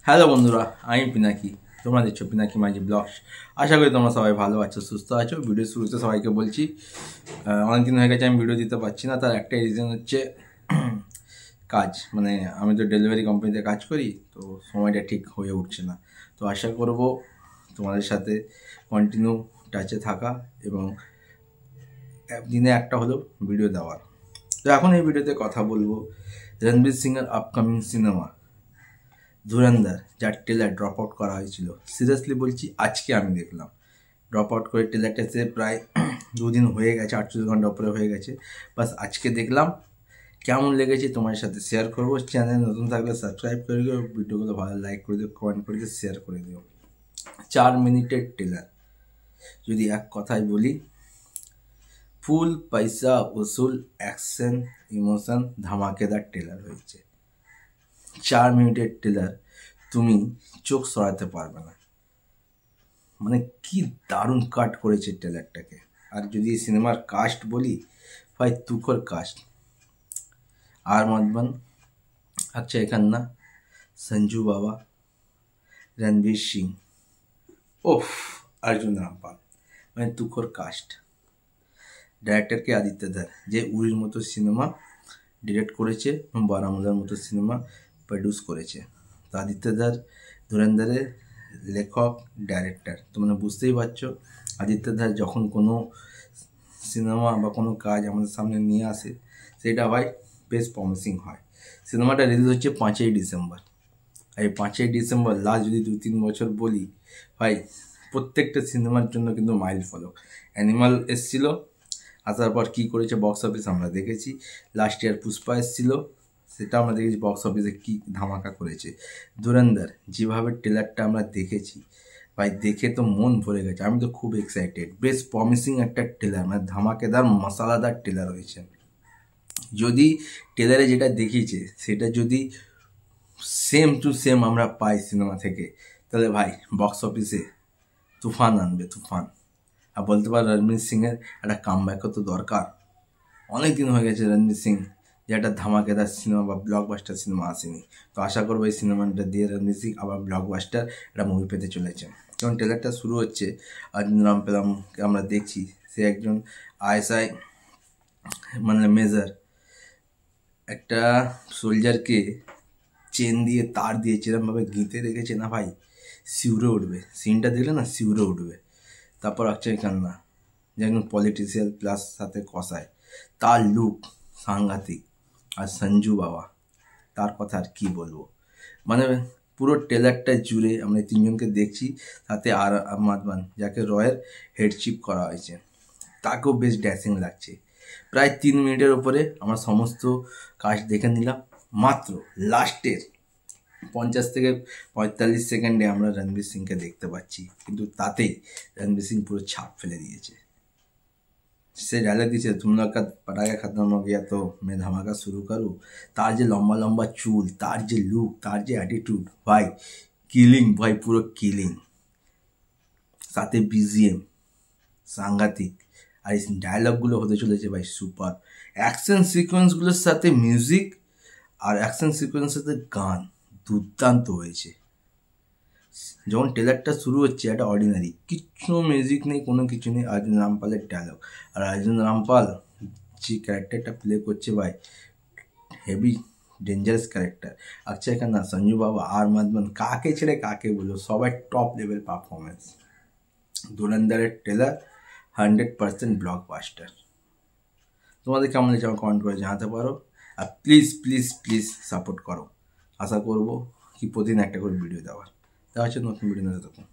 Hello বন্ধুরা, আমি পিনাকি। তোমরা দেখছো পিনাকি মাঝি ব্লগস। আশা করি তোমরা সবাই ভালো আছো, সুস্থ আছো। ভিডিও শুরুতে সবাইকে বলছি অনেকদিন হয়ে গেছে আমি ভিডিও দিতে পারছি না। তার একটাই রিজন হচ্ছে কাজ। মানে আমি তো ডেলিভারি কোম্পানিতে কাজ করি, তো সময়টা ঠিক হয়ে উঠছে না। তো আশা করব তোমাদের সাথে কন্টিনিউ টাচে থাকা এবং দিনে একটা হলেও ভিডিও দেওয়ার। তো এখন এই ভিডিওতে কথা বলবো রণবীর সিংয়ের আপকামিং সিনেমা ধুরন্ধর, যার ট্রেলার ড্রপ আউট করা হয়েছিল। সিরিয়াসলি বলছি, আজকে আমি দেখলাম ড্রপ আউট করে ট্রেলারটা সে প্রায় 2 দিন হয়ে গেছে, 48 ঘন্টা উপরে হয়ে গেছে। বাস আজকে দেখলাম, কেমন লেগেছে তোমার সাথে শেয়ার করবো। চ্যানেল নতুন থাকলে সাবস্ক্রাইব করে দিও, ভিডিওগুলো ভালো লাইক করে দিও, কমেন্ট করে দিও, শেয়ার করে দিও। 4 মিনিটের ট্রেলার, যদি এক কথায় বলি, ফুল পয়সা উসুল অ্যাকশন ইমোশন ধামাকেদার ট্রেলার হয়েছে। 4 মিনিটের ট্রেলার, তুমি চোখ সরাতে পারবে না। মানে কি দারুণ কাট করেছে ট্রেলারটাকে। আর যদি সিনেমার কাস্ট বলি, ভাই তুখর কাস্ট। আর মদমান, অক্ষয় খান্না, সঞ্জু বাবা, রণবীর সিং, ওফ, অর্জুন রামপাল, মানে তুখর কাস্ট। ডাইরেক্টরকে আদিত্য ধার, যে উড়ির মতো সিনেমা ডিরেক্ট করেছে এবং বারামুলার মতো সিনেমা প্রডিউস করেছে। তো আদিত্য ধার ধুরন্ধরের লেখক ডাইরেক্টর। তো মানে বুঝতেই পারছো, আদিত্য ধার যখন কোনো সিনেমা বা কোনো কাজ আমাদের সামনে নিয়ে আসে, সেটা হয় বেশ প্রমিসিং হয়। সিনেমাটা রিলিজ হচ্ছে 5ই ডিসেম্বর। আর এই 5ই ডিসেম্বর লাস্ট যদি 2-3 বছর বলি, ভাই প্রত্যেকটা সিনেমার জন্য কিন্তু মাইল ফলক। অ্যানিমাল এসছিল, আসার পর কী করেছে বক্স অফিস আমরা দেখেছি। লাস্ট ইয়ার পুষ্পা এসেছিলো, সেটা আমরা দেখেছি বক্স অফিসে কী ধামাকা করেছে। ধুরন্ধর যেভাবে ট্রেলারটা আমরা দেখেছি, ভাই দেখে তো মন ভরে গেছে। আমি তো খুব এক্সাইটেড। বেশ প্রমিসিং একটা ট্রেলার, মানে ধামাকেদার মশালাদার ট্রেলার হয়েছে। যদি ট্রেলারে যেটা দেখিয়েছে সেটা যদি সেম টু সেম আমরা পাই সিনেমা থেকে, তাহলে ভাই বক্স অফিসে তুফান আনবে, তুফান। আর বলতে পার রণবীর সিংয়ের একটা কামব্যাকও তো দরকার। অনেক দিন হয়ে গেছে রণবীর সিং যে একটা ধামাকেদার সিনেমা বা ব্লকবাস্টার সিনেমা আসেনি। তো আশা করবো এই সিনেমাটা দিয়ে রণবীর সিং আবার ব্লকবাস্টার একটা মুভি পেতে চলেছে। যখন ট্রেলারটা শুরু হচ্ছে, অর্জুন রামপালকে আমরা দেখছি, সে একজন আইএসআই মানে মেজর, একটা সোলজারকে চেন দিয়ে তার দিয়ে যেরকমভাবে গিঁতে রেখেছে না ভাই, শিউরে উঠবে। সিনটা দেখলে না শিউরে উঠবে। তারপর অক্ষয় খান্না, যে একজন পলিটিশিয়ান প্লাস সাথে কষায়, তার লুক সাংঘাতিক। আর সঞ্জু বাবা, তার কথা আর কী বলবো। মানে পুরো ট্রেলারটা জুড়ে আমরা এই তিনজনকে দেখছি। সাথে আর মাদমান, যাকে রয়ের হেডশিপ করা হয়েছে, তাকেও বেশ ড্যাসিং লাগছে। প্রায় 3 মিনিটের ওপরে আমরা সমস্ত কাজ দেখে নিলাম। মাত্র লাস্টের 50 থেকে 45 সেকেন্ডে আমরা রণবীর সিংকে দেখতে পাচ্ছি, কিন্তু তাতেই রণবীর সিং পুরো ছাপ ফেলে দিয়েছে। সে ডায়লগ দিয়েছে, তুম লোগ কা পটাখা খতম হো গয়া তো मैं ধামাকা শুরু করুঁ। তার যে লম্বা লম্বা চুল, তার যে লুক, তার যে অ্যাটিটিউড, ভাই কিলিং, ভাই পুরো কিলিং। সাথে বিজিএম সাংঘাতিক। আর এই ডায়লগগুলো হতে চলেছে ভাই সুপার। অ্যাকশন সিকোয়েন্সগুলোর সাথে মিউজিক আর অ্যাকশন সিকোয়েন্সের সাথে গান দুর্দান্ত হয়েছে। যখন ট্রেলারটা শুরু হচ্ছে, একটা অর্ডিনারি, কিচ্ছু মিউজিক নেই, কোনো কিছু নেই, অর্জুন রামপালের ডায়লগ। আর অর্জুন রামপাল যে ক্যারেক্টারটা প্লে করছে ভাই, heavy dangerous character. Akshaye Khanna, Sanju Baba, আর মাদমান, কাকে ছেড়ে কাকে বলবো, সবাই টপ লেভেল পারফরমেন্স। ধুরন্ধরের ট্রেলার 100% ব্লকবাস্টার। তোমাদের কেমন লেগেছে আমার কমেন্ট করে জানাতে পারো। আর প্লিজ প্লিজ প্লিজ সাপোর্ট করো। আশা করবো কি প্রতিদিন একটা করে ভিডিও দেওয়ার। দেখা হচ্ছে নতুন ভিডিও নিয়ে। তখন